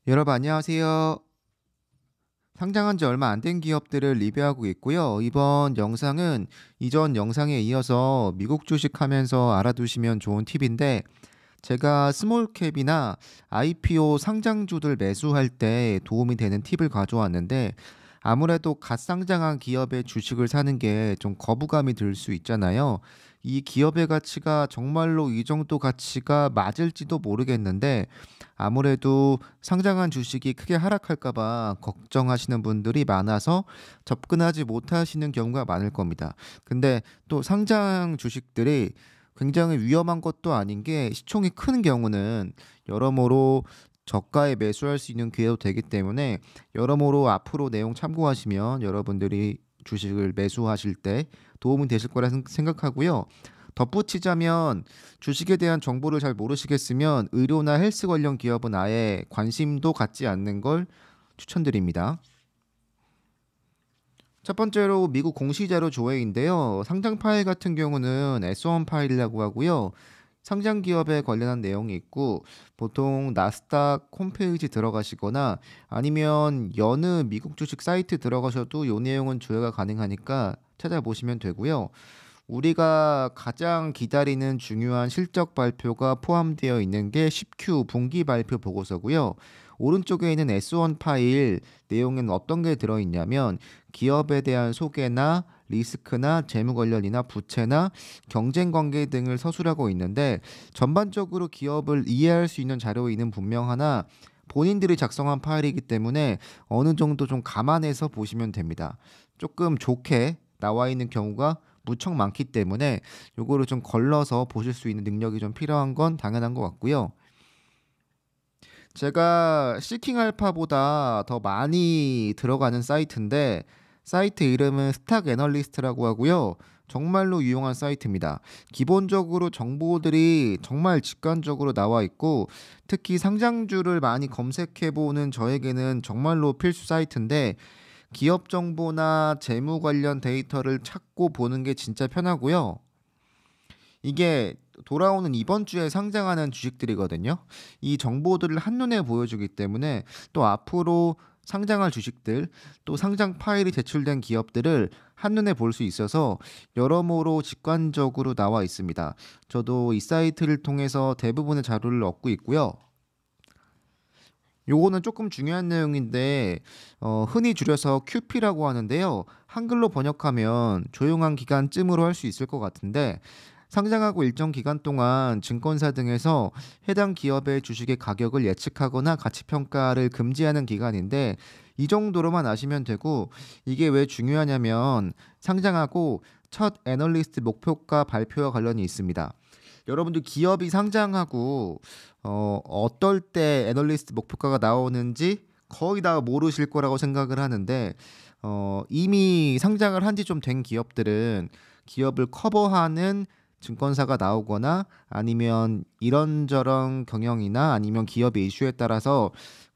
여러분 안녕하세요. 상장한 지 얼마 안 된 기업들을 리뷰하고 있고요. 이번 영상은 이전 영상에 이어서 미국 주식하면서 알아두시면 좋은 팁인데 제가 스몰캡이나 IPO 상장주들 매수할 때 도움이 되는 팁을 가져왔는데 아무래도 갓 상장한 기업의 주식을 사는 게 좀 거부감이 들 수 있잖아요. 이 기업의 가치가 정말로 이 정도 가치가 맞을지도 모르겠는데 아무래도 상장한 주식이 크게 하락할까 봐 걱정하시는 분들이 많아서 접근하지 못하시는 경우가 많을 겁니다. 근데 또 상장 주식들이 굉장히 위험한 것도 아닌 게 시총이 큰 경우는 여러모로 저가에 매수할 수 있는 기회도 되기 때문에 여러모로 앞으로 내용 참고하시면 여러분들이 주식을 매수하실 때 도움이 되실 거라 생각하고요. 덧붙이자면 주식에 대한 정보를 잘 모르시겠으면 의료나 헬스 관련 기업은 아예 관심도 갖지 않는 걸 추천드립니다. 첫 번째로 미국 공시자료 조회인데요. 상장 파일 같은 경우는 S1 파일이라고 하고요. 상장 기업에 관련한 내용이 있고 보통 나스닥 홈페이지 들어가시거나 아니면 여느 미국 주식 사이트 들어가셔도 이 내용은 조회가 가능하니까 찾아보시면 되고요. 우리가 가장 기다리는 중요한 실적 발표가 포함되어 있는 게 10Q 분기 발표 보고서고요. 오른쪽에 있는 S1 파일 내용에는 어떤 게 들어있냐면 기업에 대한 소개나 리스크나 재무 관련이나 부채나 경쟁 관계 등을 서술하고 있는데 전반적으로 기업을 이해할 수 있는 자료인은 분명하나 본인들이 작성한 파일이기 때문에 어느 정도 좀 감안해서 보시면 됩니다. 조금 좋게 나와 있는 경우가 무척 많기 때문에 요거를 좀 걸러서 보실 수 있는 능력이 좀 필요한 건 당연한 것 같고요. 제가 시킹 알파보다 더 많이 들어가는 사이트인데 사이트 이름은 스탁 애널리스트라고 하고요. 정말로 유용한 사이트입니다. 기본적으로 정보들이 정말 직관적으로 나와 있고 특히 상장주를 많이 검색해 보는 저에게는 정말로 필수 사이트인데 기업 정보나 재무 관련 데이터를 찾고 보는 게 진짜 편하고요. 이게 돌아오는 이번 주에 상장하는 주식들이거든요. 이 정보들을 한눈에 보여주기 때문에 또 앞으로 상장할 주식들, 또 상장 파일이 제출된 기업들을 한눈에 볼 수 있어서 여러모로 직관적으로 나와 있습니다. 저도 이 사이트를 통해서 대부분의 자료를 얻고 있고요. 요거는 조금 중요한 내용인데 흔히 줄여서 QP라고 하는데요. 한글로 번역하면 조용한 기간쯤으로 할 수 있을 것 같은데 상장하고 일정 기간 동안 증권사 등에서 해당 기업의 주식의 가격을 예측하거나 가치 평가를 금지하는 기간인데 이 정도로만 아시면 되고 이게 왜 중요하냐면 상장하고 첫 애널리스트 목표가 발표와 관련이 있습니다. 여러분들 기업이 상장하고 어떨 때 애널리스트 목표가가 나오는지 거의 다 모르실 거라고 생각을 하는데 이미 상장을 한 지 좀 된 기업들은 기업을 커버하는 증권사가 나오거나 아니면 이런저런 경영이나 아니면 기업의 이슈에 따라서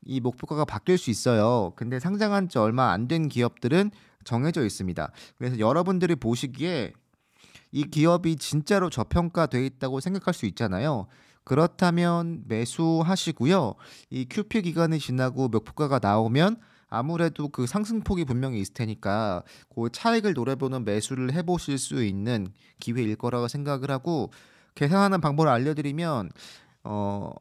이 목표가가 바뀔 수 있어요. 근데 상장한 지 얼마 안 된 기업들은 정해져 있습니다. 그래서 여러분들이 보시기에 이 기업이 진짜로 저평가돼 있다고 생각할 수 있잖아요. 그렇다면 매수하시고요. 이 QP 기간이 지나고 목표가가 나오면 아무래도 그 상승폭이 분명히 있을 테니까 그 차익을 노려보는 매수를 해보실 수 있는 기회일 거라고 생각을 하고 계산하는 방법을 알려드리면 어,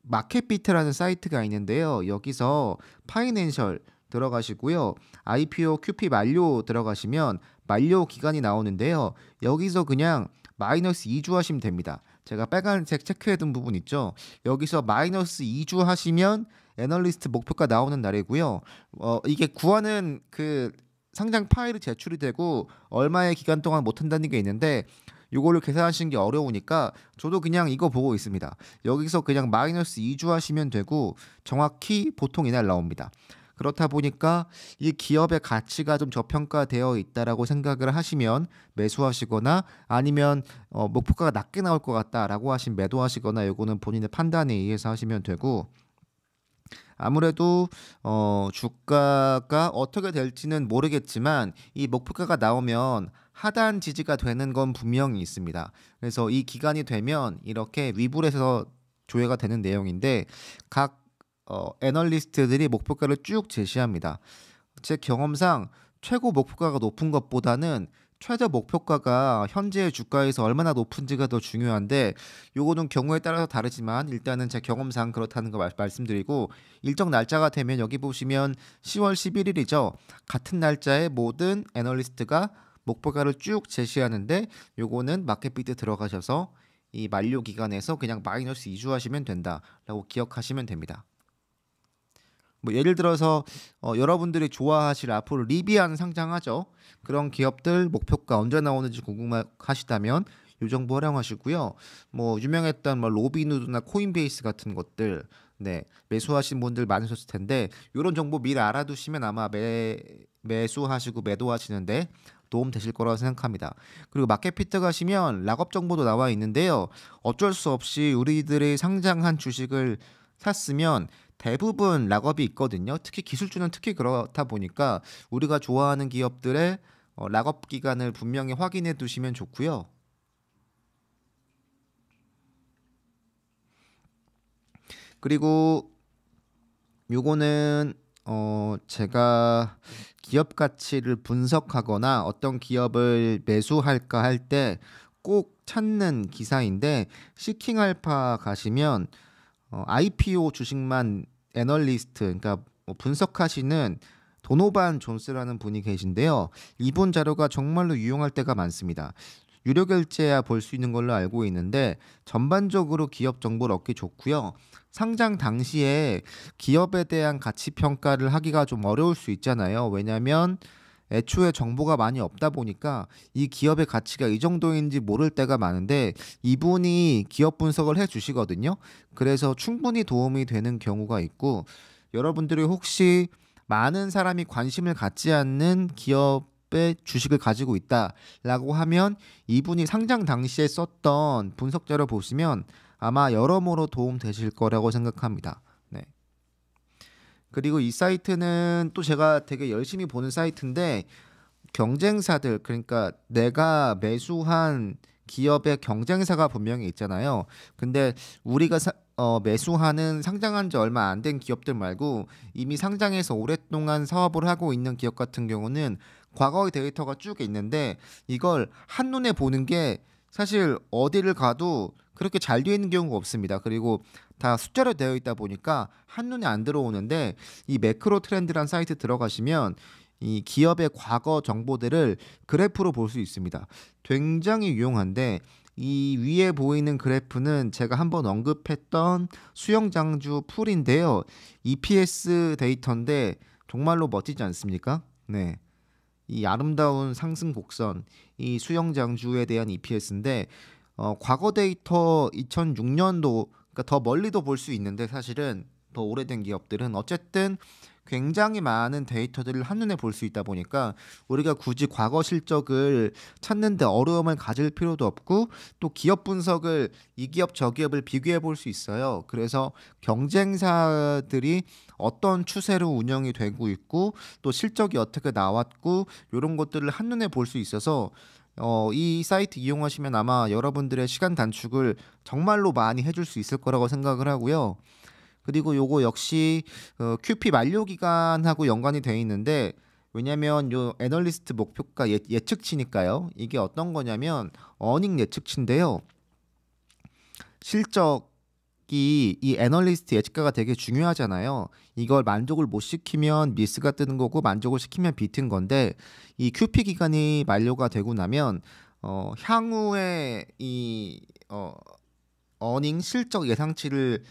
마켓비트라는 사이트가 있는데요. 여기서 파이낸셜 들어가시고요. IPO QP 만료 들어가시면 만료 기간이 나오는데요. 여기서 그냥 마이너스 2주 하시면 됩니다. 제가 빨간색 체크해둔 부분 있죠. 여기서 마이너스 2주 하시면 애널리스트 목표가 나오는 날이고요. 이게 구하는 그 상장 파일이 제출이 되고 얼마의 기간 동안 못 한다는 게 있는데 요거를 계산하시는 게 어려우니까 저도 그냥 이거 보고 있습니다. 여기서 그냥 마이너스 2주 하시면 되고 정확히 보통 이날 나옵니다. 그렇다 보니까 이 기업의 가치가 좀 저평가되어 있다라고 생각을 하시면 매수하시거나 아니면 목표가가 낮게 나올 것 같다라고 하시면 매도하시거나 요거는 본인의 판단에 의해서 하시면 되고 아무래도 주가가 어떻게 될지는 모르겠지만 이 목표가가 나오면 하단 지지가 되는 건 분명히 있습니다. 그래서 이 기간이 되면 이렇게 위불에서 조회가 되는 내용인데 각 애널리스트들이 목표가를 쭉 제시합니다. 제 경험상 최고 목표가가 높은 것보다는 최저 목표가가 현재의 주가에서 얼마나 높은지가 더 중요한데, 요거는 경우에 따라서 다르지만 일단은 제 경험상 그렇다는 거 말씀드리고, 일정 날짜가 되면 여기 보시면 10월 11일이죠. 같은 날짜에 모든 애널리스트가 목표가를 쭉 제시하는데, 요거는 마켓비트 들어가셔서 이 만료 기간에서 그냥 마이너스 2주 하시면 된다라고 기억하시면 됩니다. 뭐 예를 들어서 여러분들이 좋아하실 앞으로 리비안 상장하죠. 그런 기업들 목표가 언제 나오는지 궁금하시다면 이 정보 활용하시고요. 뭐 유명했던 뭐 로비누드나 코인베이스 같은 것들, 네, 매수하신 분들 많으셨을 텐데 이런 정보 미리 알아두시면 아마 매수하시고 매도하시는데 도움 되실 거라고 생각합니다. 그리고 마켓피트 가시면 락업 정보도 나와 있는데요. 어쩔 수 없이 우리들이 상장한 주식을 샀으면 대부분 락업이 있거든요. 특히 기술주는 특히 그렇다 보니까 우리가 좋아하는 기업들의 락업 기간을 분명히 확인해 두시면 좋고요. 그리고 요거는 제가 기업 가치를 분석하거나 어떤 기업을 매수할까 할 때 꼭 찾는 기사인데, 시킹알파 가시면 IPO 주식만 애널리스트, 그러니까 뭐 분석하시는 도노반 존스라는 분이 계신데요. 이분 자료가 정말로 유용할 때가 많습니다. 유료 결제야 볼 수 있는 걸로 알고 있는데 전반적으로 기업 정보를 얻기 좋고요. 상장 당시에 기업에 대한 가치 평가를 하기가 좀 어려울 수 있잖아요. 왜냐하면 애초에 정보가 많이 없다 보니까 이 기업의 가치가 이 정도인지 모를 때가 많은데, 이분이 기업 분석을 해 주시거든요. 그래서 충분히 도움이 되는 경우가 있고, 여러분들이 혹시 많은 사람이 관심을 갖지 않는 기업의 주식을 가지고 있다라고 하면 이분이 상장 당시에 썼던 분석 자료 보시면 아마 여러모로 도움 되실 거라고 생각합니다. 네. 그리고 이 사이트는 또 제가 되게 열심히 보는 사이트인데, 경쟁사들, 그러니까 내가 매수한 기업의 경쟁사가 분명히 있잖아요. 근데 우리가 매수하는 상장한 지 얼마 안 된 기업들 말고 이미 상장해서 오랫동안 사업을 하고 있는 기업 같은 경우는 과거의 데이터가 쭉 있는데, 이걸 한눈에 보는 게 사실 어디를 가도 그렇게 잘 되어 있는 경우가 없습니다. 그리고 다 숫자로 되어 있다 보니까 한눈에 안 들어오는데, 이 매크로 트렌드란 사이트 들어가시면 이 기업의 과거 정보들을 그래프로 볼 수 있습니다. 굉장히 유용한데, 이 위에 보이는 그래프는 제가 한번 언급했던 수영장주 풀인데요. EPS 데이터인데 정말로 멋지지 않습니까? 네. 이 아름다운 상승 곡선, 이 수영장주에 대한 EPS인데 과거 데이터 2006년도, 그러니까 더 멀리도 볼 수 있는데 사실은 더 오래된 기업들은 어쨌든 굉장히 많은 데이터들을 한눈에 볼 수 있다 보니까 우리가 굳이 과거 실적을 찾는데 어려움을 가질 필요도 없고, 또 기업 분석을 이 기업 저 기업을 비교해 볼 수 있어요. 그래서 경쟁사들이 어떤 추세로 운영이 되고 있고 또 실적이 어떻게 나왔고 이런 것들을 한눈에 볼 수 있어서 이 사이트 이용하시면 아마 여러분들의 시간 단축을 정말로 많이 해줄 수 있을 거라고 생각을 하고요. 그리고 요거 역시 QP 만료 기간하고 연관이 돼 있는데, 왜냐면 요 애널리스트 목표가 예측치니까요. 이게 어떤 거냐면 어닝 예측치인데요. 실적이 이 애널리스트 예측가가 되게 중요하잖아요. 이걸 만족을 못 시키면 미스가 뜨는 거고 만족을 시키면 비트인 건데, 이 QP 기간이 만료가 되고 나면 향후에 이 어닝 실적 예상치를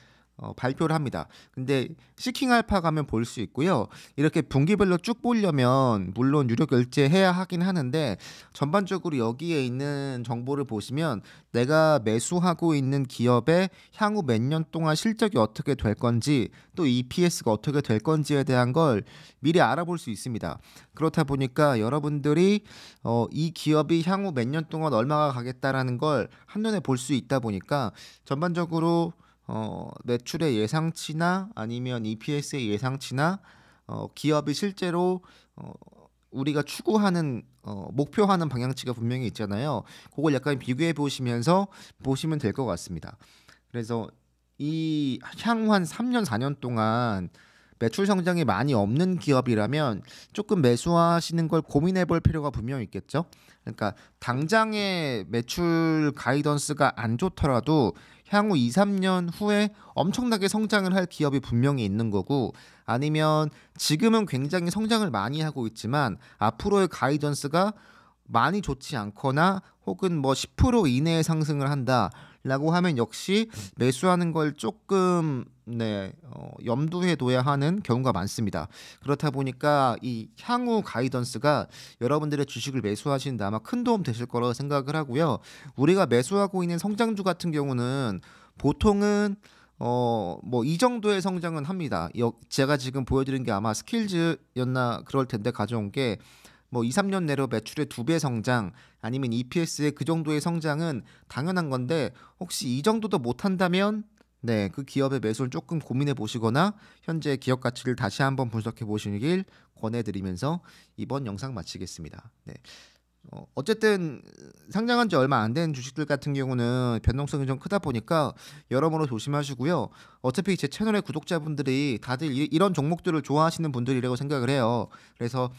발표를 합니다. 근데 시킹 알파 가면 볼 수 있고요. 이렇게 분기별로 쭉 보려면 물론 유료 결제해야 하긴 하는데, 전반적으로 여기에 있는 정보를 보시면 내가 매수하고 있는 기업의 향후 몇 년 동안 실적이 어떻게 될 건지, 또 EPS가 어떻게 될 건지에 대한 걸 미리 알아볼 수 있습니다. 그렇다 보니까 여러분들이 이 기업이 향후 몇 년 동안 얼마가 가겠다라는 걸 한눈에 볼 수 있다 보니까 전반적으로 매출의 예상치나 아니면 EPS의 예상치나 기업이 실제로 우리가 추구하는 목표하는 방향치가 분명히 있잖아요. 그걸 약간 비교해 보시면서 보시면 될 것 같습니다. 그래서 향후 한 3년 4년 동안 매출 성장이 많이 없는 기업이라면 조금 매수하시는 걸 고민해 볼 필요가 분명히 있겠죠. 그러니까 당장의 매출 가이던스가 안 좋더라도 향후 2-3년 후에 엄청나게 성장을 할 기업이 분명히 있는 거고, 아니면 지금은 굉장히 성장을 많이 하고 있지만 앞으로의 가이던스가 많이 좋지 않거나 혹은 뭐 10% 이내에 상승을 한다라고 하면 역시 매수하는 걸 조금 염두에 둬야 하는 경우가 많습니다. 그렇다 보니까 이 향후 가이던스가 여러분들의 주식을 매수하시는데 아마 큰 도움 되실 거라고 생각을 하고요. 우리가 매수하고 있는 성장주 같은 경우는 보통은 뭐 이 정도의 성장은 합니다. 제가 지금 보여드린 게 아마 스킬즈였나 그럴 텐데 가져온 게 뭐 2-3년 내로 매출의 2배 성장 아니면 EPS의 그 정도의 성장은 당연한 건데, 혹시 이 정도도 못한다면 그 기업의 매수를 조금 고민해 보시거나 현재 기업 가치를 다시 한번 분석해 보시길 권해드리면서 이번 영상 마치겠습니다. 어쨌든 상장한 지 얼마 안 된 주식들 같은 경우는 변동성이 좀 크다 보니까 여러모로 조심하시고요. 어차피 제 채널의 구독자분들이 다들 이런 종목들을 좋아하시는 분들이라고 생각을 해요. 그래서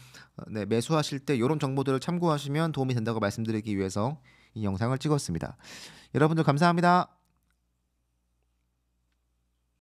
매수하실 때 이런 정보들을 참고하시면 도움이 된다고 말씀드리기 위해서 이 영상을 찍었습니다. 여러분들 감사합니다.